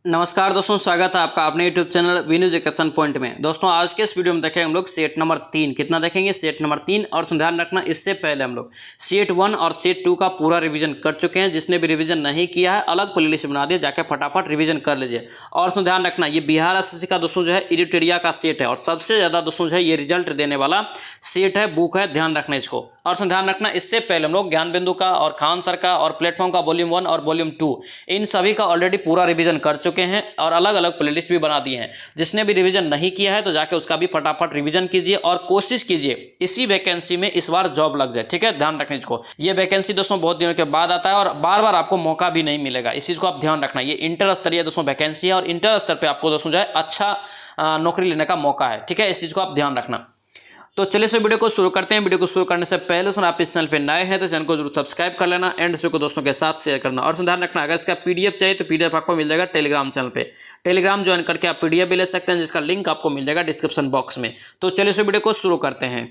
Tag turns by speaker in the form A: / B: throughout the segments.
A: नमस्कार दोस्तों, स्वागत है आपका अपने YouTube channel Vinu education point में। दोस्तों आज के इस वीडियो में देखेंगे हम लोग सेट नंबर 3 कितना देखेंगे, सेट नंबर 3। और ध्यान रखना, इससे पहले हम लोग सेट 1 और सेट 2 का पूरा रिवीजन कर चुके हैं। जिसने भी रिवीजन नहीं किया है अलग प्लेलिस्ट बना दिया, जाकर फटाफट रिवीजन कर लीजिए। और ध्यान रखना, ये बिहार एसएससी का दोस्तों जो है एडिटोरिया का सेट है और सबसे ज़्यादा दोस्तों जो है ये रिजल्ट देने वाला सेट है, बुक है, ध्यान रखना इसको। और ध्यान रखना, इससे पहले हम लोग ज्ञान बिंदु का और खान सर का और प्लेटफॉर्म का वॉल्यूम 1 और वॉल्यूम 2 इन सभी का ऑलरेडी पूरा रिवीजन कर चुके हैं और अलग अलग प्लेलिस्ट भी बना दिए हैं। जिसने भी रिवीजन नहीं किया है तो जाके उसका भी फटाफट रिवीजन कीजिए और कोशिश कीजिए इसी वैकेंसी में इस बार जॉब लग जाए। ठीक है, ध्यान रखना इसको। ये वैकेंसी दोस्तों बहुत दिनों के बाद आता है और बार बार आपको मौका भी नहीं मिलेगा, इस चीज़ को आप ध्यान रखना। ये इंटर स्तरीय दोस्तों वैकेंसी है और इंटर स्तर पर आपको दोस्तों जो है अच्छा नौकरी लेने का मौका है। ठीक है, इस चीज़ को आप ध्यान रखना। तो चलिए से वीडियो को शुरू करते हैं। वीडियो को शुरू करने से पहले सुन आप इस चैनल पे नए हैं तो चैनल को जरूर सब्सक्राइब कर लेना एंड इसको दोस्तों के साथ शेयर करना। और ध्यान रखना, अगर इसका पीडीएफ चाहिए तो पीडीएफ आपको मिल जाएगा टेलीग्राम चैनल पे। टेलीग्राम ज्वाइन करके आप पीडीएफ भी ले सकते हैं, जिसका लिंक आपको मिल जाएगा डिस्क्रिप्शन बॉक्स में। तो चलिए से वीडियो को शुरू करते हैं।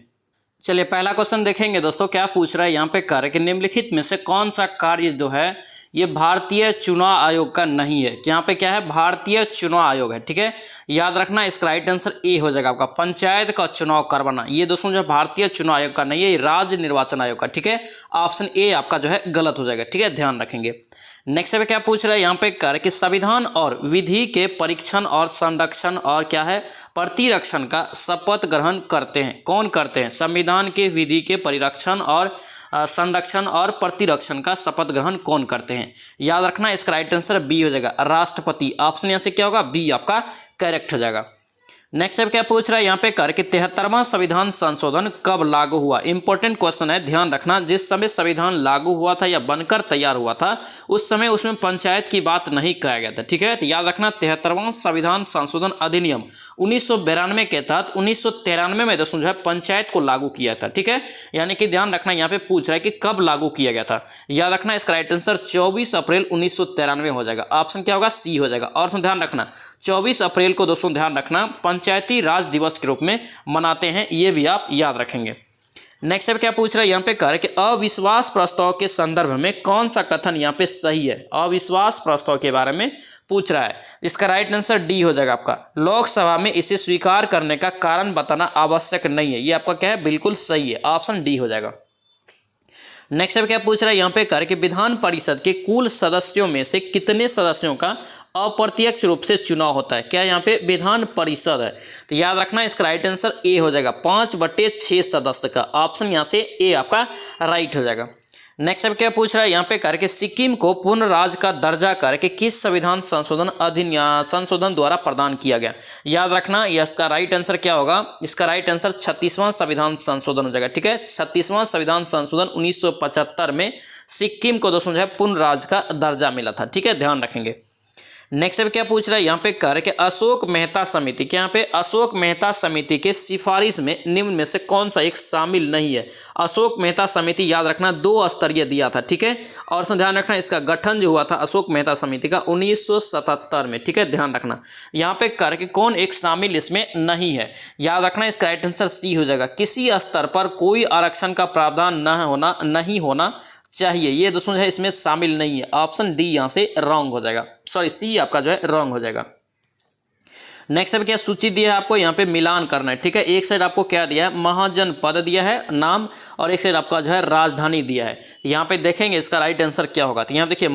A: चलिए पहला क्वेश्चन देखेंगे दोस्तों, क्या पूछ रहा है यहाँ पे, कार्य के निम्नलिखित में से कौन सा कार्य जो है ये भारतीय चुनाव आयोग का नहीं है। यहाँ पे क्या है, भारतीय चुनाव आयोग है। ठीक है, याद रखना, इसका राइट आंसर ए हो जाएगा आपका, पंचायत का चुनाव करवाना। ये दोस्तों जो भारतीय चुनाव आयोग का नहीं है, ये राज्य निर्वाचन आयोग का। ठीक है, ऑप्शन ए आपका जो है गलत हो जाएगा। ठीक है, ध्यान रखेंगे। नेक्स्ट पे क्या पूछ रहा है यहाँ पे, कर कि संविधान और विधि के परीक्षण और संरक्षण और क्या है प्रतिरक्षण का शपथ ग्रहण करते हैं, कौन करते हैं। संविधान के विधि के परिरक्षण और संरक्षण और प्रतिरक्षण का शपथ ग्रहण कौन करते हैं। याद रखना, इसका राइट आंसर बी हो जाएगा, राष्ट्रपति। ऑप्शन यहाँ से क्या होगा, बी आपका करेक्ट हो जाएगा। नेक्स्ट अब क्या पूछ रहा है यहाँ पे, कर कि 73वां संविधान संशोधन कब लागू हुआ। इंपॉर्टेंट क्वेश्चन है, ध्यान रखना। जिस समय संविधान लागू हुआ था या बनकर तैयार हुआ था उस समय उसमें पंचायत की बात नहीं कहा गया था। ठीक है, तो याद रखना 73वां संविधान संशोधन अधिनियम 1992 के तहत 1993 में दोस्तों जो है पंचायत को लागू किया था। ठीक है, यानी कि ध्यान रखना, यहाँ पे पूछ रहा है कि कब लागू किया गया था। याद रखना, इसका राइट आंसर 24 अप्रैल 1993 हो जाएगा। ऑप्शन क्या होगा, सी हो जाएगा। और ध्यान रखना 24 अप्रैल को दोस्तों ध्यान रखना पंचायती राज दिवस के रूप में मनाते हैं, ये भी आप याद रखेंगे। नेक्स्ट अब क्या पूछ रहा है यहाँ पे, कर कि अविश्वास प्रस्ताव के संदर्भ में कौन सा कथन यहाँ पे सही है। अविश्वास प्रस्ताव के बारे में पूछ रहा है, इसका राइट आंसर डी हो जाएगा आपका, लोकसभा में इसे स्वीकार करने का कारण बताना आवश्यक नहीं है। ये आपका क्या है, बिल्कुल सही है, ऑप्शन डी हो जाएगा। नेक्स्ट अब क्या पूछ रहा है यहाँ पे, कर कि विधान परिषद के कुल सदस्यों में से कितने सदस्यों का अप्रत्यक्ष रूप से चुनाव होता है। क्या यहाँ पे विधान परिषद है, तो याद रखना इसका राइट आंसर ए हो जाएगा, 5/6 सदस्य का। ऑप्शन यहाँ से ए आपका राइट हो जाएगा। नेक्स्ट अब क्या पूछ रहा है यहाँ पे, करके सिक्किम को पूर्ण राज्य का दर्जा करके किस संविधान संशोधन द्वारा प्रदान किया गया। याद रखना, इसका राइट आंसर क्या होगा, इसका राइट आंसर 36वां संविधान संशोधन हो जाएगा। ठीक है, 36वां संविधान संशोधन 1975 में सिक्किम को दोस्तों जो है पूर्ण राज्य का दर्जा मिला था। ठीक है, ध्यान रखेंगे। नेक्स्ट अब क्या पूछ रहा है यहाँ पे, कर के अशोक मेहता समिति के यहाँ पे अशोक मेहता समिति के सिफारिश में निम्न में से कौन सा एक शामिल नहीं है। अशोक मेहता समिति याद रखना 2 स्तरीय दिया था। ठीक है, और ध्यान रखना इसका गठन जो हुआ था अशोक मेहता समिति का 1977 में। ठीक है, ध्यान रखना यहाँ पे कर के कौन एक शामिल इसमें नहीं है। याद रखना इसका राइट आंसर सी हो जाएगा, किसी स्तर पर कोई आरक्षण का प्रावधान नहीं होना चाहिए। ये दोस्तों जो है इसमें शामिल नहीं है। ऑप्शन डी यहाँ से रॉन्ग हो जाएगा, सॉरी सी आपका जो है रॉन्ग हो जाएगा। नेक्स्ट अब क्या सूची दिया है आपको, यहाँ पे मिलान करना है। ठीक है, एक साइड आपको क्या दिया है, महाजनपद दिया है नाम, और एक साइड आपका जो है राजधानी दिया है। यहाँ पे देखेंगे इसका राइट आंसर क्या होगा, तो यहाँ देखिए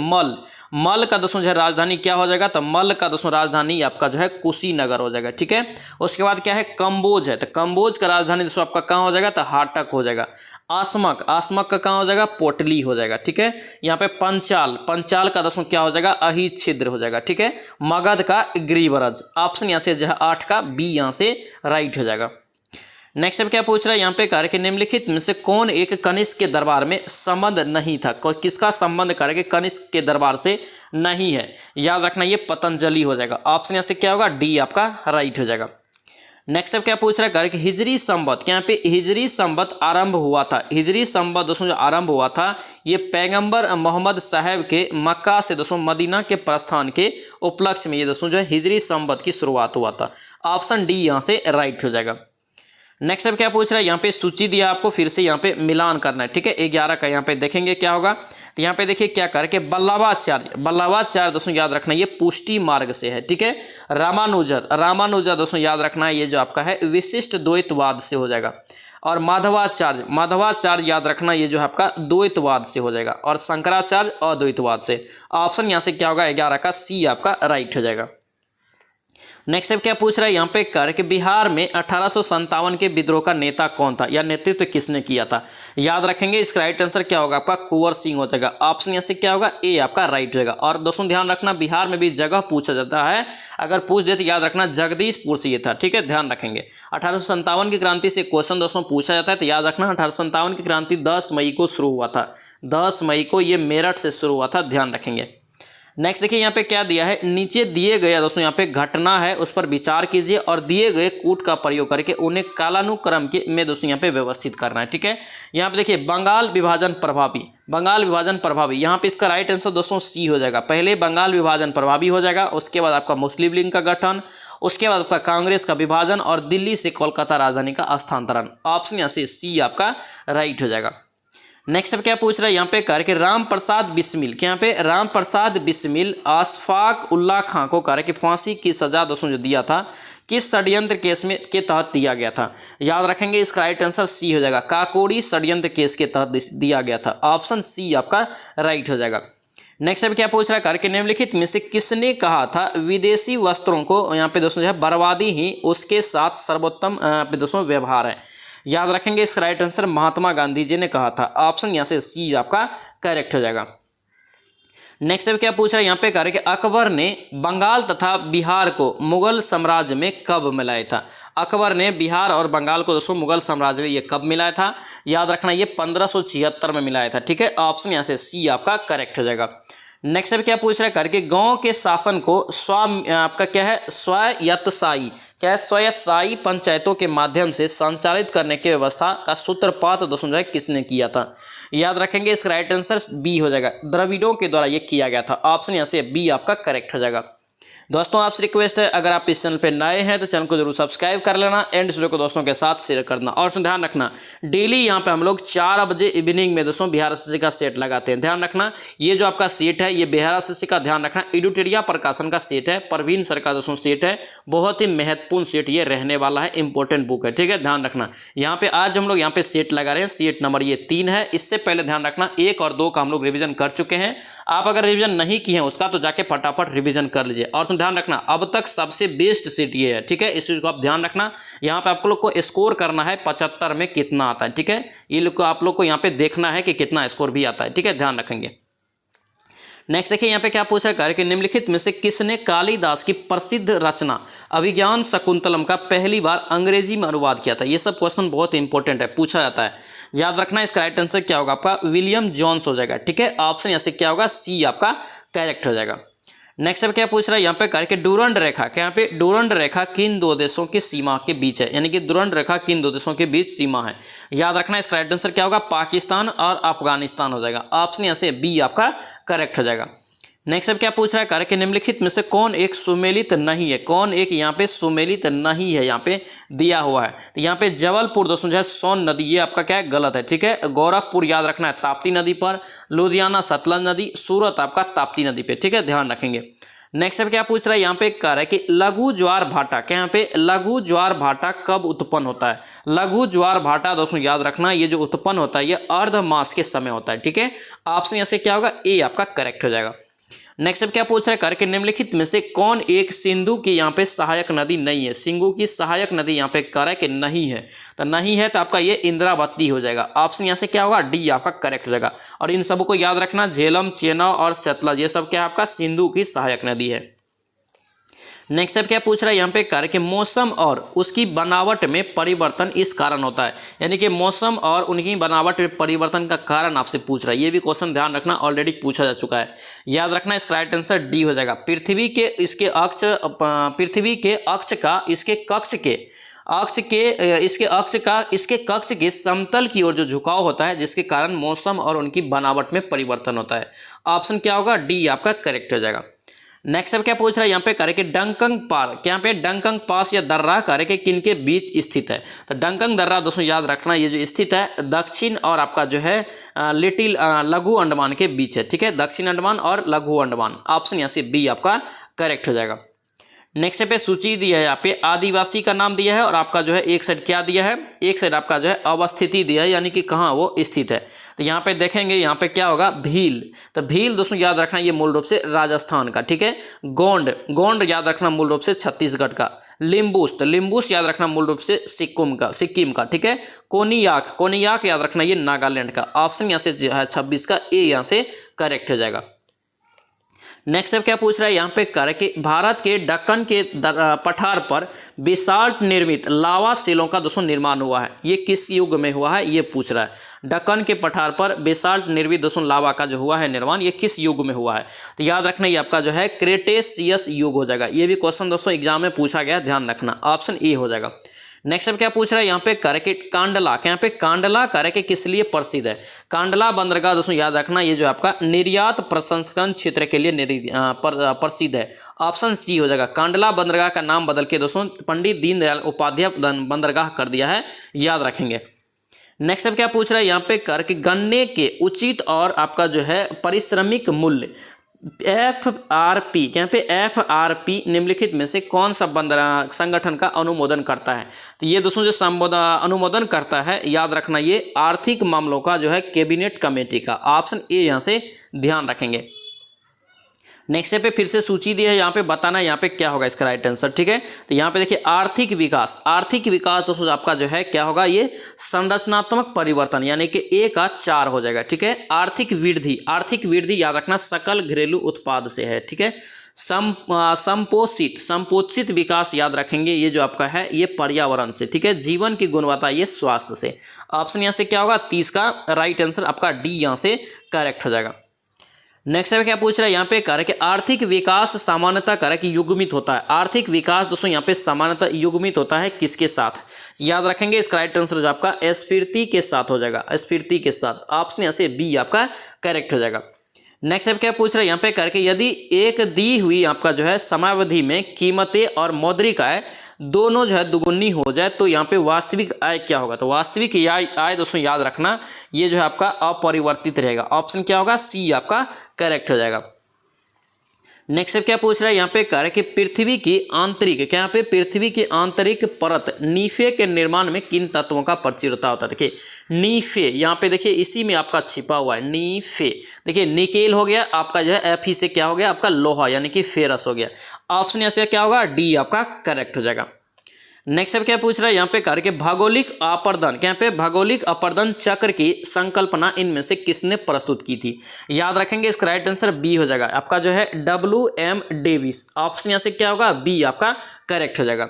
A: मल का दोस्तों जो है राजधानी क्या हो जाएगा, तो मल का दोस्तों राजधानी आपका जो है कुशीनगर हो जाएगा। ठीक है, उसके बाद क्या है, कंबोज है, तो कंबोज का राजधानी दोस्तों आपका कहाँ हो जाएगा, तो हाटक हो जाएगा। आसमक का कहाँ हो जाएगा, पोटली हो जाएगा। ठीक है, यहाँ पे पंचाल का दोस्तों क्या हो जाएगा, अहि छिद्र हो जाएगा। ठीक है, मगध का गिरिब्रज। ऑप्शन यहाँ से जो है 8 का बी यहाँ से राइट हो जाएगा। नेक्स्ट अब क्या पूछ रहा है यहाँ पे, कर के निम्नलिखित में से कौन एक कनिष्क के दरबार में संबंध नहीं था। किसका संबंध करके कनिष्क के दरबार से नहीं है। याद रखना ये पतंजलि हो जाएगा। ऑप्शन यहाँ से क्या होगा, डी आपका राइट हो जाएगा। नेक्स्ट अब क्या पूछ रहा है, कर के हिजरी संवत, यहाँ पे हिजरी संवत आरंभ हुआ था। हिजरी संवत दोस्तों जो आरंभ हुआ था ये पैगंबर मोहम्मद साहब के मक्का से दोस्तों मदीना के प्रस्थान के उपलक्ष्य में ये दोस्तों जो है हिजरी संवत की शुरुआत हुआ था। ऑप्शन डी यहाँ से राइट हो जाएगा। नेक्स्ट अब क्या पूछ रहा है, यहाँ पे सूची दिया आपको, फिर से यहाँ पे मिलान करना है, ठीक है। 11 का यहाँ पे देखेंगे क्या होगा, तो यहाँ पे देखिए क्या करके बल्लभाचार्य दोस्तों याद रखना ये पुष्टि मार्ग से है, ठीक है। रामानुजर दोस्तों याद रखना है ये जो आपका है विशिष्ट द्वैतवाद से हो जाएगा। और माधवाचार्य याद रखना ये जो है आपका द्वैतवाद से हो जाएगा। और शंकराचार्य अद्वैतवाद से। ऑप्शन यहाँ से क्या होगा 11 का सी आपका राइट हो जाएगा। नेक्स्ट अब क्या पूछ रहा है यहाँ पे कर कि बिहार में 1857 के विद्रोह का नेता कौन था या नेतृत्व किसने किया था। याद रखेंगे इसका राइट आंसर क्या होगा आपका कुंवर सिंह हो जाएगा। ऑप्शन यहाँ से क्या होगा ए आपका राइट हो जाएगा। और दोस्तों ध्यान रखना बिहार में भी जगह पूछा जाता है, अगर पूछ दे तो याद रखना जगदीशपुर से ये था, ठीक है, ध्यान रखेंगे। 1857 की क्रांति से क्वेश्चन दोस्तों पूछा जाता है, तो याद रखना 1857 की क्रांति 10 मई को शुरू हुआ था, 10 मई को ये मेरठ से शुरू हुआ था, ध्यान रखेंगे। नेक्स्ट देखिए यहाँ पे क्या दिया है, नीचे दिए गए दोस्तों यहाँ पे घटना है उस पर विचार कीजिए और दिए गए कूट का प्रयोग करके उन्हें कालानुक्रम के में दोस्तों यहाँ पे व्यवस्थित करना है, ठीक है। यहाँ पे देखिए बंगाल विभाजन प्रभावी, यहाँ पे इसका राइट आंसर दोस्तों सी हो जाएगा। पहले बंगाल विभाजन प्रभावी हो जाएगा, उसके बाद आपका मुस्लिम लीग का गठन, उसके बाद आपका कांग्रेस का विभाजन और दिल्ली से कोलकाता राजधानी का स्थानांतरण। ऑप्शन यहाँ से सी आपका राइट हो जाएगा। नेक्स्ट अब क्या पूछ रहा है यहाँ पे करके राम प्रसाद बिस्मिल के यहाँ पे राम प्रसाद बिस्मिल अशफाक उल्लाह खां को करके फांसी की सजा दोस्तों जो दिया था किस षड्यंत्र केस में के तहत दिया गया था। याद रखेंगे इसका राइट आंसर सी हो जाएगा, काकोड़ी षड्यंत्र केस के तहत दिया गया था। ऑप्शन सी आपका राइट हो जाएगा। नेक्स्ट अब क्या पूछ रहा है करके निम्नलिखित में से किसने कहा था विदेशी वस्त्रों को यहाँ पे दोस्तों जो है बर्बादी ही उसके साथ सर्वोत्तम पे दोस्तों व्यवहार है। याद रखेंगे इसका राइट आंसर महात्मा गांधी जी ने कहा था। ऑप्शन यहाँ से सी आपका करेक्ट हो जाएगा। नेक्स्ट अब क्या पूछ रहा है यहाँ पे कह रहे कि अकबर ने बंगाल तथा बिहार को मुगल साम्राज्य में कब मिलाया था। अकबर ने बिहार और बंगाल को दोस्तों मुगल साम्राज्य में ये कब मिलाया था। याद रखना ये 1576 में मिलाया था, ठीक है। ऑप्शन यहाँ से सी आपका करेक्ट हो जाएगा। नेक्स्ट अब क्या पूछ रहा है करके गांव के शासन को आपका क्या है स्वायत्तशाही पंचायतों के माध्यम से संचालित करने की व्यवस्था का सूत्रपात दोस्तों जो है किसने किया था। याद रखेंगे इसका राइट आंसर बी हो जाएगा, द्रविड़ों के द्वारा ये किया गया था। ऑप्शन यहाँ से बी आपका करेक्ट हो जाएगा। दोस्तों आपसे रिक्वेस्ट है अगर आप इस चैनल पे नए हैं तो चैनल को जरूर सब्सक्राइब कर लेना एंड वीडियो को दोस्तों के साथ शेयर करना। और ध्यान रखना डेली यहाँ पे हम लोग 4 बजे इवनिंग में दोस्तों बिहार एसएससी का सेट लगाते हैं। ध्यान रखना ये जो आपका सेट है ये बिहार एसएससी का ध्यान रखना एडुटेरिया प्रकाशन का सेट है, परवीन सर का दोस्तों सेट है, बहुत ही महत्वपूर्ण सेट ये रहने वाला है, इंपॉर्टेंट बुक है, ठीक है। ध्यान रखना यहाँ पे आज हम लोग यहाँ पे सेट लगा रहे हैं, सेट नंबर ये 3 है। इससे पहले ध्यान रखना 1 और 2 का हम लोग रिविजन कर चुके हैं। आप अगर रिविजन नहीं किए हैं उसका तो जाके फटाफट रिविजन कर लीजिए। और ध्यान रखना अब तक सबसे बेस्ट सेट ये है, ठीक है। इस चीज को आप ध्यान रखना, यहाँ पे आप लोग को स्कोर करना है 75 में कितना आता है, ठीक है। ये लोग को आप लोग को यहाँ पे देखना है कि कितना स्कोर भी आता है, ठीक है, ध्यान रखेंगे। नेक्स्ट देखिए यहाँ पे क्या पूछ रहा है कि निम्नलिखित में से किसने कालिदास की प्रसिद्ध रचना अभिज्ञान शकुंतलम का पहली बार अंग्रेजी में अनुवाद किया था। ये सब क्वेश्चन बहुत इंपॉर्टेंट है, पूछा जाता है। याद रखना इसका राइट आंसर क्या होगा आपका विलियम जॉन्स हो जाएगा, ठीक है। ऑप्शन यहाँ से क्या होगा सी आपका करेक्ट हो जाएगा। नेक्स्ट अब क्या पूछ रहा है यहाँ पे करके डूरंड रेखा क्या यहाँ पे डूरंड रेखा किन 2 देशों की सीमा के बीच है, यानी कि डूरंड रेखा किन 2 देशों के बीच सीमा है। याद रखना इसका राइट आंसर क्या होगा पाकिस्तान और अफगानिस्तान हो जाएगा। ऑप्शन यहाँ से बी आपका करेक्ट हो जाएगा। नेक्स्ट अब क्या पूछ रहा है करके निम्नलिखित में से कौन एक सुमेलित नहीं है, कौन एक यहाँ पे सुमेलित नहीं है यहाँ पे दिया हुआ है। तो यहाँ पे जबलपुर दोस्तों जो है सोन नदी, ये आपका क्या है गलत है, ठीक है। गोरखपुर याद रखना है ताप्ती नदी पर, लुधियाना सतलज नदी, सूरत आपका ताप्ती नदी पे, ठीक है, ध्यान रखेंगे। नेक्स्ट अब क्या पूछ रहा है यहाँ पे कह रहा है कि लघु ज्वार भाटा क्या यहाँ पे लघु ज्वार भाटा कब उत्पन्न होता है। लघु ज्वार भाटा दोस्तों याद रखना ये जो उत्पन्न होता है ये अर्ध मास के समय होता है, ठीक है। ऑप्शन यहाँ से क्या होगा ए आपका करेक्ट हो जाएगा। नेक्स्ट अब क्या पूछ रहा है करके निम्नलिखित में से कौन एक सिंधु की यहाँ पे सहायक नदी नहीं है। सिंधु की सहायक नदी यहाँ पे कह रहा है कि नहीं है, तो नहीं है तो आपका ये इंद्रावती हो जाएगा। ऑप्शन यहाँ से क्या होगा डी आपका करेक्ट हो जाएगा। और इन सबको याद रखना झेलम, चेनाब और सतलज ये सब क्या आपका सिंधु की सहायक नदी है। नेक्स्ट अब क्या पूछ रहा है यहाँ पे कह रहे कि मौसम और उसकी बनावट में परिवर्तन इस कारण होता है, यानी कि मौसम और उनकी बनावट में परिवर्तन का कारण आपसे पूछ रहा है। ये भी क्वेश्चन ध्यान रखना ऑलरेडी पूछा जा चुका है। याद रखना इसका राइट आंसर डी हो जाएगा। पृथ्वी के कक्ष के समतल की ओर जो झुकाव होता है जिसके कारण मौसम और उनकी बनावट में परिवर्तन होता है। ऑप्शन क्या होगा डी आपका करेक्ट हो जाएगा। नेक्स्ट अब क्या पूछ रहा है यहाँ पे करे कि डंकंग पार, यहाँ पे डंकंग पास या दर्रा करे कि किन के बीच स्थित है। तो डंकंग दर्रा दोस्तों याद रखना ये जो स्थित है दक्षिण और आपका जो है लघु अंडमान के बीच है, ठीक है, दक्षिण अंडमान और लघु अंडमान। ऑप्शन यहाँ से बी आपका करेक्ट हो जाएगा। नेक्स्ट पे सूची दिया है, यहाँ पे आदिवासी का नाम दिया है और आपका जो है एक साइड क्या दिया है, एक साइड आपका जो है अवस्थिति दिया है, यानी कि कहाँ वो स्थित है। तो यहाँ पे देखेंगे यहाँ पे क्या होगा, भील। तो भील दोस्तों याद रखना ये मूल रूप से राजस्थान का, ठीक है। गोंड, गोंड याद रखना मूल रूप से छत्तीसगढ़ का। लिम्बूस, तो लिम्बूस याद रखना मूल रूप से सिक्किम का, ठीक है। कोनियाक, कोनियाक याद रखना ये नागालैंड का। ऑप्शन यहाँ से जो है 26 का ए यहाँ से करेक्ट हो जाएगा। नेक्स्ट अब क्या पूछ रहा है यहाँ पे कर कि भारत के दक्कन के पठार पर बेसाल्ट निर्मित लावा शिलों का दोस्तों निर्माण हुआ है, ये किस युग में हुआ है ये पूछ रहा है। दक्कन के पठार पर बेसाल्ट निर्मित दोस्तों लावा का जो हुआ है निर्माण, ये किस युग में हुआ है। तो याद रखना ये आपका जो है क्रेटेशियस युग हो जाएगा। ये भी क्वेश्चन दोस्तों एग्जाम में पूछा गया, ध्यान रखना, ऑप्शन ए हो जाएगा। नेक्स्ट अब क्या पूछ रहा है यहाँ पे करे कि कांडला, यहाँ पे कांडला करे कि किस लिए प्रसिद्ध है। कांडला बंदरगाह दोस्तों याद रखना ये जो आपका निर्यात प्रसंस्करण क्षेत्र के लिए प्रसिद्ध है। ऑप्शन सी हो जाएगा। कांडला बंदरगाह का नाम बदल के दोस्तों पंडित दीनदयाल उपाध्याय बंदरगाह कर दिया है, याद रखेंगे। नेक्स्ट अब क्या पूछ रहा है यहाँ पे कर कि गन्ने के उचित और आपका जो है पारिश्रमिक मूल्य FRP, यहाँ पे FRP निम्नलिखित में से कौन सा संगठन का अनुमोदन करता है। तो ये दोस्तों जो अनुमोदन करता है याद रखना ये आर्थिक मामलों का जो है कैबिनेट कमेटी का। ऑप्शन ए यहाँ से ध्यान रखेंगे। नेक्स्ट पे फिर से सूची दी है, यहाँ पे बताना यहाँ पे क्या होगा इसका राइट आंसर, ठीक है। तो यहाँ पे देखिए आर्थिक विकास, आर्थिक विकास दोस्तों आपका जो है क्या होगा, ये संरचनात्मक परिवर्तन यानी कि ए का 4 हो जाएगा, ठीक है। आर्थिक वृद्धि, आर्थिक वृद्धि याद रखना सकल घरेलू उत्पाद से है, ठीक है। संपोषित, संपोषित विकास याद रखेंगे ये जो आपका है ये पर्यावरण से, ठीक है। जीवन की गुणवत्ता ये स्वास्थ्य से। ऑप्शन यहाँ से क्या होगा, 30 का राइट आंसर आपका डी यहाँ से करेक्ट हो जाएगा। नेक्स्ट है क्या पूछ रहा है यहाँ पे कह रहा है कि आर्थिक विकास सामान्यतः कह रहा है कि युग्मित होता है। आर्थिक विकास दोस्तों यहाँ पे सामान्यतः युग्मित होता है किसके साथ, याद रखेंगे इसका राइट आंसर जो आपका स्फीति के साथ हो जाएगा, स्फीति के साथ। ऑप्शन यहाँ से बी आपका करेक्ट हो जाएगा। नेक्स्ट अब क्या पूछ रहा है यहाँ पे करके यदि एक दी हुई आपका जो है समयावधि में कीमतें और मौद्रिक आय दोनों जो है दुगुनी हो जाए तो यहाँ पे वास्तविक आय क्या होगा। तो वास्तविक आय दोस्तों याद रखना ये जो है आपका अपरिवर्तित रहेगा। ऑप्शन क्या होगा, सी आपका करेक्ट हो जाएगा। नेक्स्ट अब क्या पूछ रहा है यहाँ पे कह रहा है कि पृथ्वी की आंतरिक, क्या यहाँ पे पृथ्वी की आंतरिक परत नीफे के निर्माण में किन तत्वों का प्रचुरता होता है। देखिए नीफे यहाँ पे देखिए इसी में आपका छिपा हुआ है नीफे। देखिए निकेल हो गया आपका जो है Fe से क्या हो गया आपका लोहा यानी कि फेरस हो गया। ऑप्शन यहाँ से क्या होगा, डी आपका करेक्ट हो जाएगा। नेक्स्ट अब क्या पूछ रहा है यहाँ पे करके भौगोलिक अपर्दन, क्या पे भौगोलिक अपर्दन चक्र की संकल्पना इनमें से किसने प्रस्तुत की थी। याद रखेंगे इसका राइट आंसर बी हो जाएगा आपका जो है WM डेविस। ऑप्शन यहाँ से क्या होगा, बी आपका करेक्ट हो जाएगा।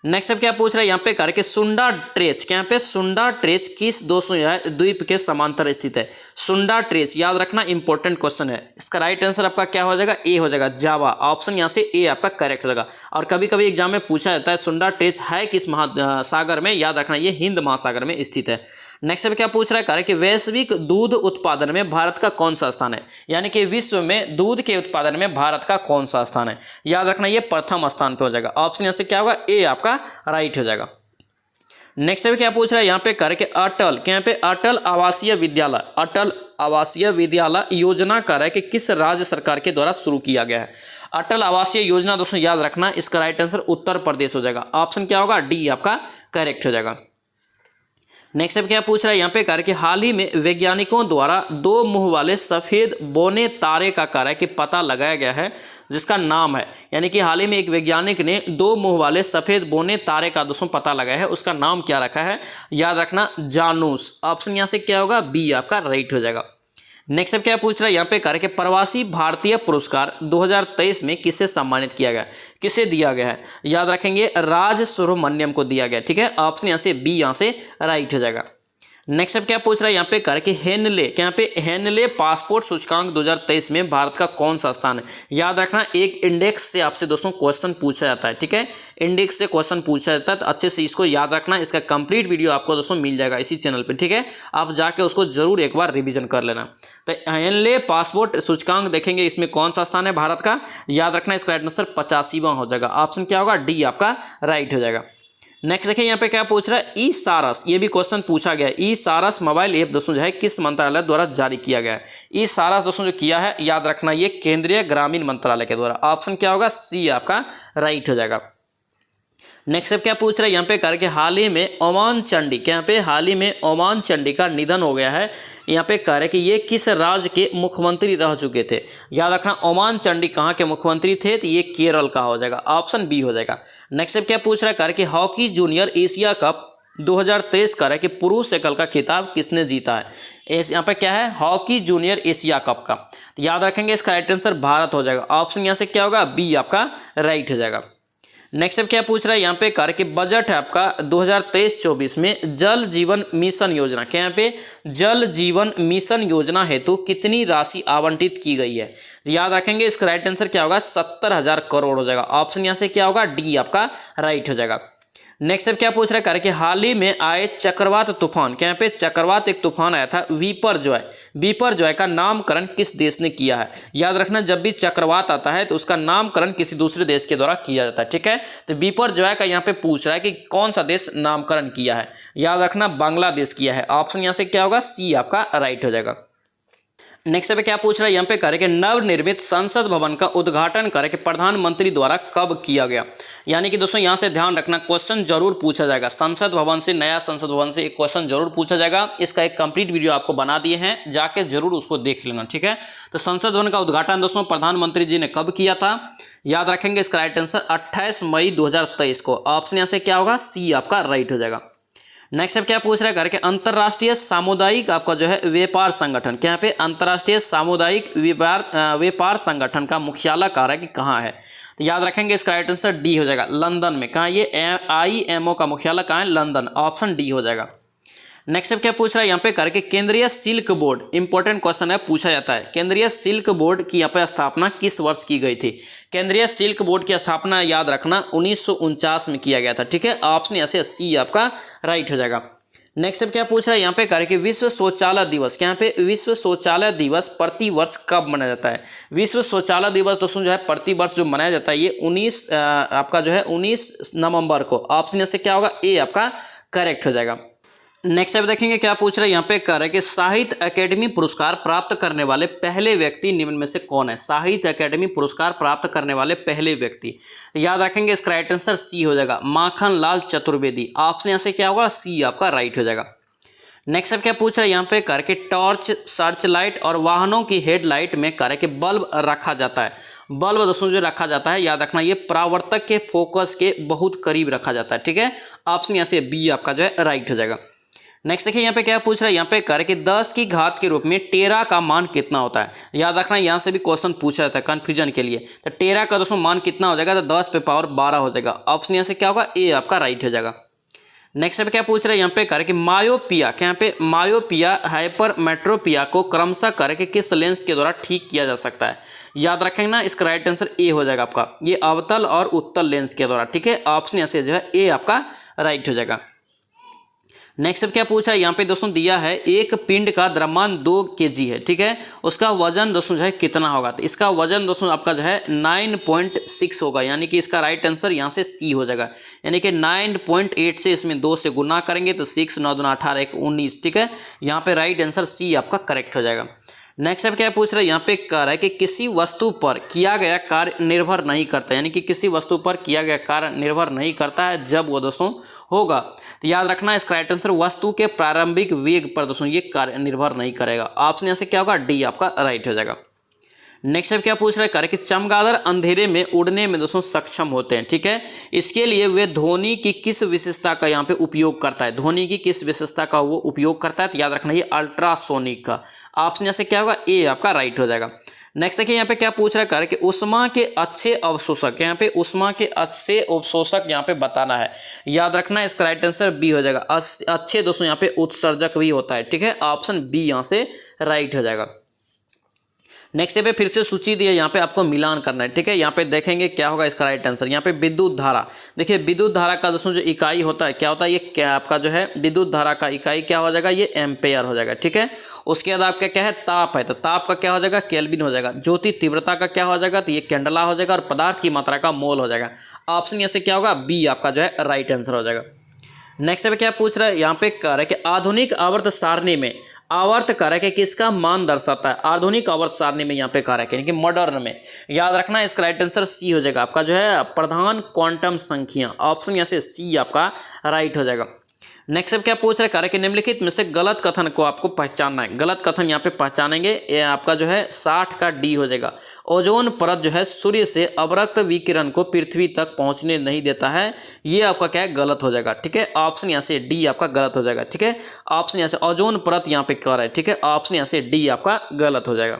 A: नेक्स्ट अब क्या पूछ रहा है यहाँ पे करके सुंडा ट्रेच, क्या पे सुंडा ट्रेच किस दोस्तों द्वीप के समांतर स्थित है। सुंडा ट्रेच याद रखना इंपॉर्टेंट क्वेश्चन है। इसका राइट आंसर आपका क्या हो जाएगा, ए हो जाएगा जावा। ऑप्शन यहाँ से ए आपका करेक्ट हो जाएगा। और कभी कभी एग्जाम में पूछा जाता है सुंडा ट्रेच है किस महासागर में, याद रखना ये हिंद महासागर में स्थित है। नेक्स्ट अब क्या पूछ रहा है कि वैश्विक दूध उत्पादन में भारत का कौन सा स्थान है, यानी कि विश्व में दूध के उत्पादन में भारत का कौन सा स्थान है। याद रखना ये प्रथम स्थान पे हो जाएगा। ऑप्शन यहाँ से क्या होगा, ए आपका राइट हो जाएगा। नेक्स्ट अब क्या पूछ रहा है यहाँ पे करके अटल, क्या पे अटल आवासीय विद्यालय, अटल आवासीय विद्यालय योजना कर है कि किस राज्य सरकार के द्वारा शुरू किया गया है। अटल आवासीय योजना दोस्तों याद रखना इसका राइट आंसर उत्तर प्रदेश हो जाएगा। ऑप्शन क्या होगा, डी आपका करेक्ट हो जाएगा। नेक्स्ट अब क्या पूछ रहा है यहाँ पे कह रहा है कि हाल ही में वैज्ञानिकों द्वारा 2 मुंह वाले सफ़ेद बोने तारे का कह रहा है कि पता लगाया गया है जिसका नाम है, यानी कि हाल ही में एक वैज्ञानिक ने 2 मुंह वाले सफ़ेद बोने तारे का दोस्तों पता लगाया है, उसका नाम क्या रखा है, याद रखना जानूस। ऑप्शन यहाँ से क्या होगा, बी आपका राइट हो जाएगा। नेक्स्ट अब क्या पूछ रहा है यहाँ पे कह रहा है कि प्रवासी भारतीय पुरस्कार 2023 में किसे सम्मानित किया गया, किसे दिया गया है। याद रखेंगे राज सुब्रमण्यम को दिया गया, ठीक है। ऑप्शन यहाँ से बी यहाँ से राइट हो जाएगा। नेक्स्ट अब क्या पूछ रहा है यहाँ पे करके हेनले, यहाँ पे हेनले पासपोर्ट सूचकांक 2023 में भारत का कौन सा स्थान है। याद रखना एक इंडेक्स से आपसे दोस्तों क्वेश्चन पूछा जाता है, ठीक है, इंडेक्स से क्वेश्चन पूछा जाता है, तो अच्छे से इसको याद रखना। इसका कंप्लीट वीडियो आपको दोस्तों मिल जाएगा इसी चैनल पे, ठीक है, आप जाके उसको जरूर एक बार रिविजन कर लेना। तो हेनले पासपोर्ट सूचकांक देखेंगे, इसमें कौन सा स्थान है भारत का। याद रखना इसका राइट आंसर 85वां हो जाएगा, ऑप्शन क्या होगा, डी आपका राइट हो जाएगा। नेक्स्ट देखिए यहाँ पे क्या पूछ रहा है, ई सारस, ये भी क्वेश्चन पूछा गया है। ई सारस मोबाइल ऐप दोस्तों जो है किस मंत्रालय द्वारा जारी किया गया है। ई सारस दोस्तों जो किया है, याद रखना ये केंद्रीय ग्रामीण मंत्रालय के द्वारा, ऑप्शन क्या होगा, सी आपका राइट हो जाएगा। नेक्स्ट अब क्या पूछ रहा है यहाँ पे करके हाल ही में ओमान चंडी, यहाँ पे हाल ही में ओमान चंडी का निधन हो गया है। यहाँ पे कह रहे हैं कि ये किस राज्य के मुख्यमंत्री रह चुके थे। याद रखना ओमान चंडी कहाँ के मुख्यमंत्री थे, तो ये केरल का हो जाएगा, ऑप्शन बी हो जाएगा। नेक्स्ट अब क्या पूछ रहा है करके हॉकी जूनियर एशिया कप 2023 कर है कि पुरुष एकल का खिताब किसने जीता है। यहाँ पे क्या है, हॉकी जूनियर एशिया कप का, तो याद रखेंगे इसका राइट आंसर भारत हो जाएगा, ऑप्शन यहाँ से क्या होगा, बी आपका राइट हो जाएगा। नेक्स्ट अब क्या पूछ रहा है यहाँ पे कर कि बजट है आपका 2023-24 में जल जीवन मिशन योजना के, यहाँ पे जल जीवन मिशन योजना हेतु कितनी राशि आवंटित की गई है। याद रखेंगे इसका राइट आंसर क्या होगा, 70,000 करोड़ हो जाएगा, ऑप्शन यहाँ से क्या होगा, डी आपका राइट हो जाएगा। नेक्स्ट अब क्या पूछ रहा है करके हाल ही में आए चक्रवात तूफान के, यहाँ पे चक्रवात एक तूफान आया था विपर्जॉय का नामकरण किस देश ने किया है। याद रखना जब भी चक्रवात आता है तो उसका नामकरण किसी दूसरे देश के द्वारा किया जाता है, ठीक है, तो विपर्जॉय का यहाँ पे पूछ रहा है कि कौन सा देश नामकरण किया है। याद रखना बांग्लादेश किया है, ऑप्शन यहाँ से क्या होगा, सी आपका राइट हो जाएगा। नेक्स्ट पे क्या पूछ रहा है यहाँ पे करे कि नवनिर्मित संसद भवन का उद्घाटन करे कि प्रधानमंत्री द्वारा कब किया गया। यानी कि दोस्तों यहाँ से ध्यान रखना क्वेश्चन जरूर पूछा जाएगा, संसद भवन से, नया संसद भवन से एक क्वेश्चन जरूर पूछा जाएगा। इसका एक कंप्लीट वीडियो आपको बना दिए हैं, जाके जरूर उसको देख लेना, ठीक है। तो संसद भवन का उद्घाटन दोस्तों प्रधानमंत्री जी ने कब किया था। याद रखेंगे इसका राइट आंसर 28 मई 2023 को, ऑप्शन यहाँ से क्या होगा, सी आपका राइट हो जाएगा। नेक्स्ट अब क्या पूछ रहा है करके अंतर्राष्ट्रीय सामुदायिक आपका जो है व्यापार संगठन के, यहाँ पे अंतर्राष्ट्रीय सामुदायिक व्यापार संगठन का मुख्यालय कार्य कि कहाँ है। तो याद रखेंगे इसका राइट आंसर डी हो जाएगा, लंदन में। कहाँ ये IMO का मुख्यालय कहाँ है, लंदन, ऑप्शन डी हो जाएगा। नेक्स्ट अब क्या पूछ रहा है यहाँ पे करके केंद्रीय सिल्क बोर्ड, इंपॉर्टेंट क्वेश्चन है, पूछा जाता है केंद्रीय सिल्क बोर्ड की यहाँ पे स्थापना किस वर्ष की गई थी। केंद्रीय सिल्क बोर्ड की स्थापना याद रखना 1949 में किया गया था, ठीक है, ऑप्शन ऐसे सी आपका राइट हो जाएगा। नेक्स्ट अब क्या पूछ रहा है यहाँ पे करके विश्व शौचालय दिवस के, यहाँ पे विश्व शौचालय दिवस प्रति वर्ष कब मनाया जाता है। विश्व शौचालय दिवस दोस्तों जो है प्रति वर्ष जो मनाया जाता है ये 19 नवंबर को, ऑप्शन से क्या होगा, ए आपका करेक्ट हो जाएगा। नेक्स्ट अब देखेंगे क्या पूछ रहे हैं यहाँ पे कर है कि साहित्य अकेडमी पुरस्कार प्राप्त करने वाले पहले व्यक्ति निम्न में से कौन है। साहित्य अकेडमी पुरस्कार प्राप्त करने वाले पहले व्यक्ति, याद रखेंगे इसका राइट आंसर सी हो जाएगा, माखन लाल चतुर्वेदी, ऑप्शन यहाँ से क्या होगा, सी आपका राइट हो जाएगा। नेक्स्ट अब क्या पूछ रहे हैं यहाँ पे करके टॉर्च, सर्च लाइट और वाहनों की हेडलाइट में करे कि बल्ब रखा जाता है। बल्ब दोस्तों जो रखा जाता है याद रखना ये परावर्तक के फोकस के बहुत करीब रखा जाता है, ठीक है, ऑप्शन यहाँ से बी आपका जो है राइट हो जाएगा। नेक्स्ट देखिए यहाँ पे क्या पूछ रहा है यहाँ पे कर कि 10 की घात के रूप में टेरा का मान कितना होता है। याद रखना यहाँ से भी क्वेश्चन पूछा जाता है कन्फ्यूजन के लिए। तो टेरा का दोस्तों मान कितना हो जाएगा, तो 10 पे पावर 12 हो जाएगा, ऑप्शन यहाँ से क्या होगा, ए आपका राइट हो जाएगा। नेक्स्ट पे क्या पूछ रहा है यहाँ पे कर कि मायोपिया के, यहाँ पे मायोपिया हाइपरमेट्रोपिया को क्रमशः करके किस लेंस के द्वारा ठीक किया जा सकता है। याद रखेंगे ना इसका राइट आंसर ए हो जाएगा आपका, ये अवतल और उत्तल लेंस के द्वारा, ठीक है, ऑप्शन यहाँ से जो है ए आपका राइट हो जाएगा। नेक्स्ट अब क्या पूछा है यहाँ पे दोस्तों दिया है एक पिंड का द्रव्यमान 2 kg है, ठीक है, उसका वजन दोस्तों जो है कितना होगा। तो इसका वजन दोस्तों आपका जो है 9.6 होगा, यानी कि इसका राइट आंसर यहाँ से सी हो जाएगा, यानी कि 9.8 से इसमें 2 से गुना करेंगे तो 6 9 2 18 1 19, ठीक है, यहाँ पे राइट आंसर सी आपका करेक्ट हो जाएगा। नेक्स्ट अब क्या पूछ रहा है यहाँ पे कह रहा है कि किसी वस्तु पर किया गया कार्य निर्भर नहीं करता, यानी कि किसी वस्तु पर किया गया कार्य निर्भर नहीं करता है जब वो दोस्तों होगा। तो याद रखना इसका राइट आंसर वस्तु के प्रारंभिक वेग पर दोस्तों ये कार्य निर्भर नहीं करेगा, ऑप्शन यहाँ से क्या होगा, डी आपका राइट हो जाएगा। नेक्स्ट अब क्या पूछ रहा है कर कि चमगादड़ अंधेरे में उड़ने में दोस्तों सक्षम होते हैं, ठीक है, इसके लिए वे ध्वनि की किस विशेषता का यहाँ पे उपयोग करता है। ध्वनि की किस विशेषता का वो उपयोग करता है, तो याद रखना ये अल्ट्रासोनिक का, ऑप्शन यहाँ से क्या होगा, ए आपका राइट हो जाएगा। नेक्स्ट देखिए यहाँ पे क्या पूछ रहा है कार्य कि उष्मा के अच्छे अवशोषक, यहाँ पे उष्मा के अच्छे अवशोषक यहाँ पे बताना है। याद रखना इसका राइट आंसर बी हो जाएगा। अच्छे दोस्तों यहाँ पे उत्सर्जक भी होता है, ठीक है, ऑप्शन बी यहाँ से राइट हो जाएगा। नेक्स्ट पे फिर से सूची दी है, यहाँ पे आपको मिलान करना है, ठीक है। यहाँ पे देखेंगे क्या होगा इसका राइट आंसर। यहाँ पे विद्युत धारा, देखिए विद्युत धारा का दोस्तों जो इकाई होता है क्या होता है, ये क्या आपका जो है विद्युत धारा का इकाई क्या हो जाएगा, ये एम्पेयर हो जाएगा, ठीक है। उसके बाद आपका क्या है ताप है, तो ताप का क्या हो जाएगा, केल्विन हो जाएगा। ज्योति तीव्रता का क्या हो जाएगा, तो ये कैंडला हो जाएगा। और पदार्थ की मात्रा का मोल हो जाएगा। ऑप्शन यहाँ से क्या होगा, बी आपका जो है राइट आंसर हो जाएगा। नेक्स्ट पे क्या पूछ रहा है, यहाँ पे कह रहा है कि आधुनिक आवर्त सारणी में आवर्त कारक है किसका मान दर्शाता है। आधुनिक आवर्त सारणी में यहाँ पे कारक है कि मॉडर्न में। याद रखना इसका राइट आंसर सी हो जाएगा आपका जो है प्रधान क्वांटम संख्या। ऑप्शन यहाँ से सी आपका राइट हो जाएगा। नेक्स्ट अब क्या पूछ रहा है, कारक के निम्नलिखित में से गलत कथन को आपको पहचानना है। गलत कथन यहाँ पे पहचानेंगे, ये आपका जो है 60 का डी हो जाएगा। ओजोन परत जो है सूर्य से अवरक्त विकिरण को पृथ्वी तक पहुंचने नहीं देता है, ये आपका क्या है गलत हो जाएगा, ठीक है। ऑप्शन यहाँ से डी आपका गलत हो जाएगा, ठीक है। ऑप्शन यहाँ से ओजोन परत यहाँ पे क्या रहा है, ठीक है। ऑप्शन यहाँ से डी आपका गलत हो जाएगा।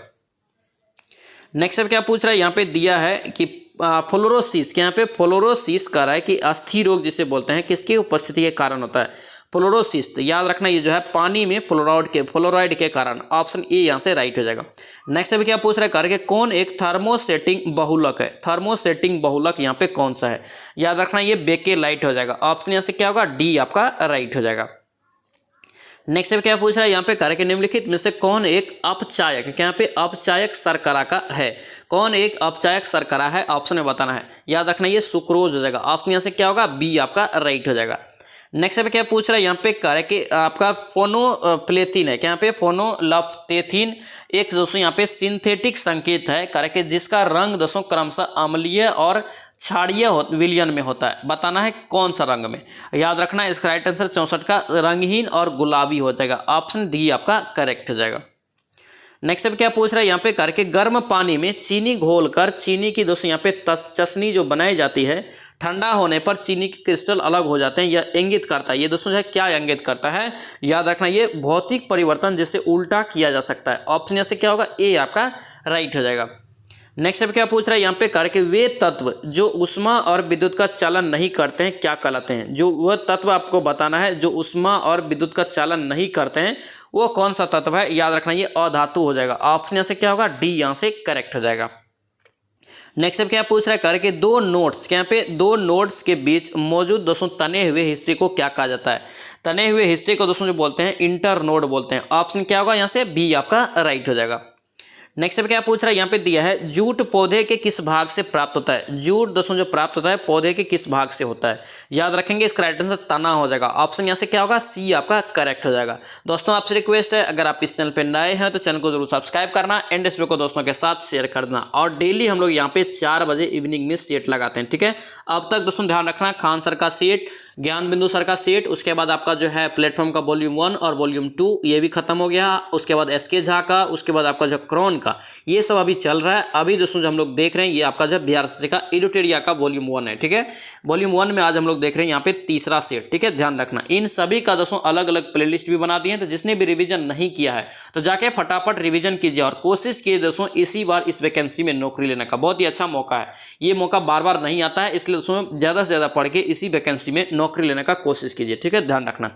A: नेक्स्ट अब क्या पूछ रहा है, यहाँ पे दिया है कि फ्लोरोसिस, यहाँ पे फ्लोरोसिस कह रहा है कि अस्थि रोग जिसे बोलते हैं किसकी उपस्थिति के कारण होता है, फ्लोरोसिस। तो याद रखना ये जो है पानी में फ्लोराइड के कारण। ऑप्शन ए यहाँ से राइट हो जाएगा। नेक्स्ट अभी क्या पूछ रहा है, करके कौन एक थर्मोसेटिंग बहुलक है। थर्मोसेटिंग बहुलक यहाँ पे कौन सा है, याद रखना ये बेकेलाइट हो जाएगा। ऑप्शन यहाँ से क्या होगा, डी आपका राइट हो जाएगा। नेक्स्ट अब क्या पूछ रहा है, यहाँ पे कार्य के निम्नलिखित में से कौन एक अपचायक है। यहाँ पे अपचायक शर्करा का है, कौन एक अपचायक शर्करा है, ऑप्शन में बताना है। याद रखना ये सुक्रोज हो जाएगा। ऑप्शन यहाँ से क्या होगा, बी आपका राइट हो जाएगा। नेक्स्ट पे क्या पूछ रहा है, यहाँ पे कार्य कि आपका फोनोप्लेथिन है। क्या यहाँ पे फोनोलफ्थेथिन एक दोस्तों यहाँ पे सिंथेटिक संकेत है कार्य कि जिसका रंग दोस्तों क्रमशः अम्लीय और क्षारीय विलयन में होता है। बताना है कौन सा रंग में। याद रखना इसका राइट आंसर 64 का रंगहीन और गुलाबी हो जाएगा। ऑप्शन डी आपका करेक्ट हो जाएगा। नेक्स्ट अब क्या पूछ रहा है, यहाँ पे करके गर्म पानी में चीनी घोलकर चीनी की दोस्तों यहाँ पे चशनी जो बनाई जाती है, ठंडा होने पर चीनी के क्रिस्टल अलग हो जाते हैं। यह इंगित करता है, ये दोस्तों जो है क्या इंगित करता है, याद रखना ये भौतिक परिवर्तन जिसे उल्टा किया जा सकता है। ऑप्शन यहाँ से क्या होगा, ए आपका राइट हो जाएगा। नेक्स्ट अब क्या पूछ रहा है, यहाँ पे कार्य के वे तत्व जो उष्मा और विद्युत का चालन नहीं करते हैं क्या कहलाते हैं। जो वह तत्व आपको बताना है जो उष्मा और विद्युत का चालन नहीं करते हैं वो कौन सा तत्व है। याद रखना ये अधातु हो जाएगा। ऑप्शन यहाँ से क्या होगा, डी यहाँ से करेक्ट हो जाएगा। नेक्स्ट अब क्या पूछ रहा है, कार्य के दो नोड्स, यहाँ पे दो नोड्स के बीच मौजूद दोस्तों तने हुए हिस्से को क्या कहा जाता है। तने हुए हिस्से को दोस्तों जो बोलते हैं इंटर नोड बोलते हैं। ऑप्शन क्या होगा, यहाँ से बी आपका राइट हो जाएगा। नेक्स्ट पे क्या पूछ रहा है, यहाँ पे दिया है जूट पौधे के किस भाग से प्राप्त होता है। जूट दोस्तों जो प्राप्त होता है पौधे के किस भाग से होता है। याद रखेंगे इसका राइट आंसर तना हो जाएगा। ऑप्शन यहाँ से क्या होगा, सी आपका करेक्ट हो जाएगा। दोस्तों आपसे रिक्वेस्ट है अगर आप इस चैनल पे नए हैं तो चैनल को जरूर सब्सक्राइब करना एंड इस वीडियो को दोस्तों के साथ शेयर कर देना। और डेली हम लोग यहाँ पे 4 बजे इवनिंग में सेट लगाते हैं, ठीक है। अब तक दोस्तों ध्यान रखना खान सर का सेट, ज्ञान बिंदु सर का सेट, उसके बाद आपका जो है प्लेटफॉर्म का वॉल्यूम 1 और वॉल्यूम 2 ये भी खत्म हो गया। उसके बाद एसके झा का, उसके बाद आपका जो क्रॉन का, ये सब अभी चल रहा है। अभी दोस्तों जो हम लोग देख रहे हैं ये आपका जो बीआरसी का एडिटोरिया का वॉल्यूम 1 है, ठीक है। वॉल्यूम 1 में आज हम लोग देख रहे हैं यहाँ पे तीसरा सेट, ठीक है। ध्यान रखना इन सभी का दोस्तों अलग अलग प्लेलिस्ट भी बना दी है, तो जिसने भी रिवीजन नहीं किया है तो जाके फटाफट रिवीजन कीजिए और कोशिश कीजिए दोस्तों इसी बार इस वैकेंसी में नौकरी लेने का। बहुत ही अच्छा मौका है, ये मौका बार बार नहीं आता है, इसलिए दोस्तों ज़्यादा से ज़्यादा पढ़ के इसी वैकेंसी में नौकरी लेने का कोशिश कीजिए, ठीक है। ध्यान रखना।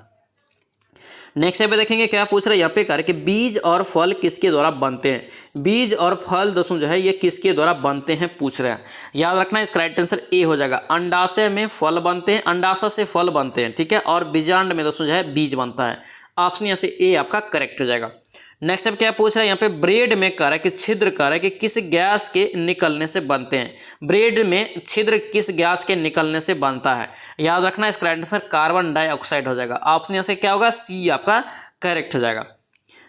A: नेक्स्ट पे देखेंगे क्या पूछ रहा है, यहाँ पे कार्य कि बीज और फल किसके द्वारा बनते हैं। बीज और फल दोस्तों जो है ये किसके द्वारा बनते हैं पूछ रहे हैं। याद रखना इसका राइट आंसर ए हो जाएगा। अंडाशय में फल बनते हैं, अंडाशय से फल बनते हैं, ठीक है। और बीजांड में दोस्तों जो है बीज बनता है। ऑप्शन यहाँ से ए आपका करेक्ट हो जाएगा। नेक्स्ट अब क्या पूछ रहा है, यहाँ पे ब्रेड में कह रहा है कि छिद्र कह रहा है कि किस गैस के निकलने से बनते हैं। ब्रेड में छिद्र किस गैस के निकलने से बनता है। याद रखना इसका राइट आंसर कार्बन डाइऑक्साइड हो जाएगा। ऑप्शन यहाँ से क्या होगा, सी आपका करेक्ट हो जाएगा।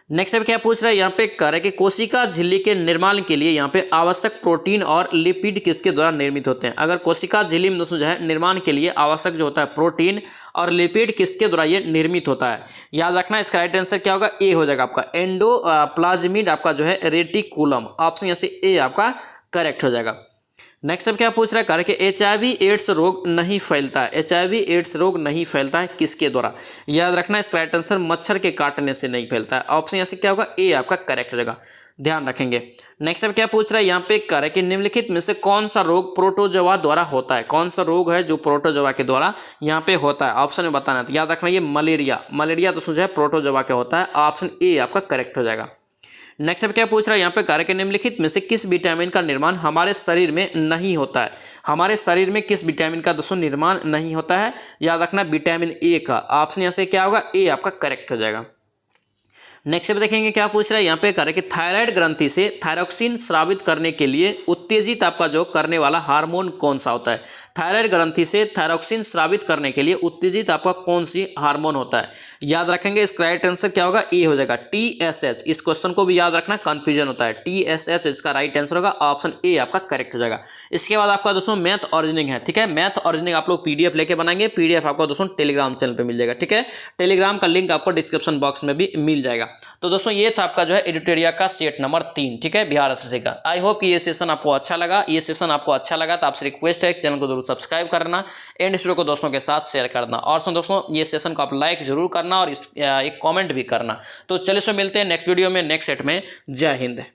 A: नेक्स्ट अब क्या पूछ रहा है, यहाँ पे कह रहा है कि कोशिका झिल्ली के निर्माण के लिए यहाँ पे आवश्यक प्रोटीन और लिपिड किसके द्वारा निर्मित होते हैं। अगर कोशिका झिल्ली में दोस्तों जो है निर्माण के लिए आवश्यक जो होता है प्रोटीन और लिपिड किसके द्वारा ये निर्मित होता है। याद रखना इसका राइट आंसर क्या होगा, ए हो जाएगा आपका एंडोप्लाज्मिड आपका जो है रेटिकुलम। ऑप्शन यहाँ से ए आपका करेक्ट हो जाएगा। नेक्स्ट अब क्या पूछ रहा है, कार्य कि HIV एड्स रोग नहीं फैलता है। HIV एड्स रोग नहीं फैलता है किसके द्वारा। याद रखना इसका राइट आंसर मच्छर के काटने से नहीं फैलता है। ऑप्शन यहाँ से क्या होगा, ए आपका करेक्ट हो जाएगा। ध्यान रखेंगे। नेक्स्ट अब क्या पूछ रहा है यहाँ पे, कह रहा है कि निम्नलिखित में से कौन सा रोग प्रोटोजोआ द्वारा होता है, कौन सा रोग है जो प्रोटोजोआ के द्वारा यहाँ पे होता है, ऑप्शन में बताना है। तो याद रखना ये मलेरिया, मलेरिया तो समझा प्रोटोजोआ के होता है, ऑप्शन ए आपका करेक्ट हो जाएगा। नेक्स्ट अब क्या पूछ रहा है यहाँ पे, कार्य के निम्नलिखित में से किस विटामिन का निर्माण हमारे शरीर में नहीं होता है, हमारे शरीर में किस विटामिन का दोस्तों निर्माण नहीं होता है, याद रखना विटामिन ए का, ऑप्शन यहाँ से क्या होगा, ए आपका करेक्ट हो जाएगा। नेक्स्ट अब देखेंगे क्या पूछ रहा है यहाँ पे, कह रहा है कि थायराइड ग्रंथि से थायरोक्सिन स्रावित करने के लिए उत्तेजित आपका जो करने वाला हार्मोन कौन सा होता है, थायराइड ग्रंथि से थायरोक्सिन स्रावित करने के लिए उत्तेजित आपका कौन सी हार्मोन होता है, याद रखेंगे इसका राइट आंसर क्या होगा, ए हो जाएगा, TSH। इस क्वेश्चन को भी याद रखना, कंफ्यूजन होता है, TSH इसका राइट आंसर होगा, ऑप्शन ए आपका करेक्ट हो जाएगा। इसके बाद आपका दोस्तों मैथ ऑरिजिनिंग है, ठीक है, मैथ ऑरिजिनिंग आप लोग PDF लेके बनाएंगे, PDF आपको दोस्तों टेलीग्राम चैनल पे मिल जाएगा, ठीक है, टेलीग्राम का लिंक आपको डिस्क्रिप्शन बॉक्स में भी मिल जाएगा। तो दोस्तों ये था आपका जो है एडिटोरिया का सेट नंबर 3, ठीक है, बिहार एसएससी का। आई होप कि ये सेशन आपको अच्छा लगा, ये सेशन आपको अच्छा लगा तो आपसे रिक्वेस्ट है कि चैनल को जरूर सब्सक्राइब करना एंड इस वीडियो को दोस्तों के साथ शेयर करना, और दोस्तों ये सेशन को आप लाइक जरूर करना और एक कॉमेंट भी करना। तो चलिए सो मिलते हैं नेक्स्ट वीडियो में, नेक्स्ट सेट में। जय हिंद।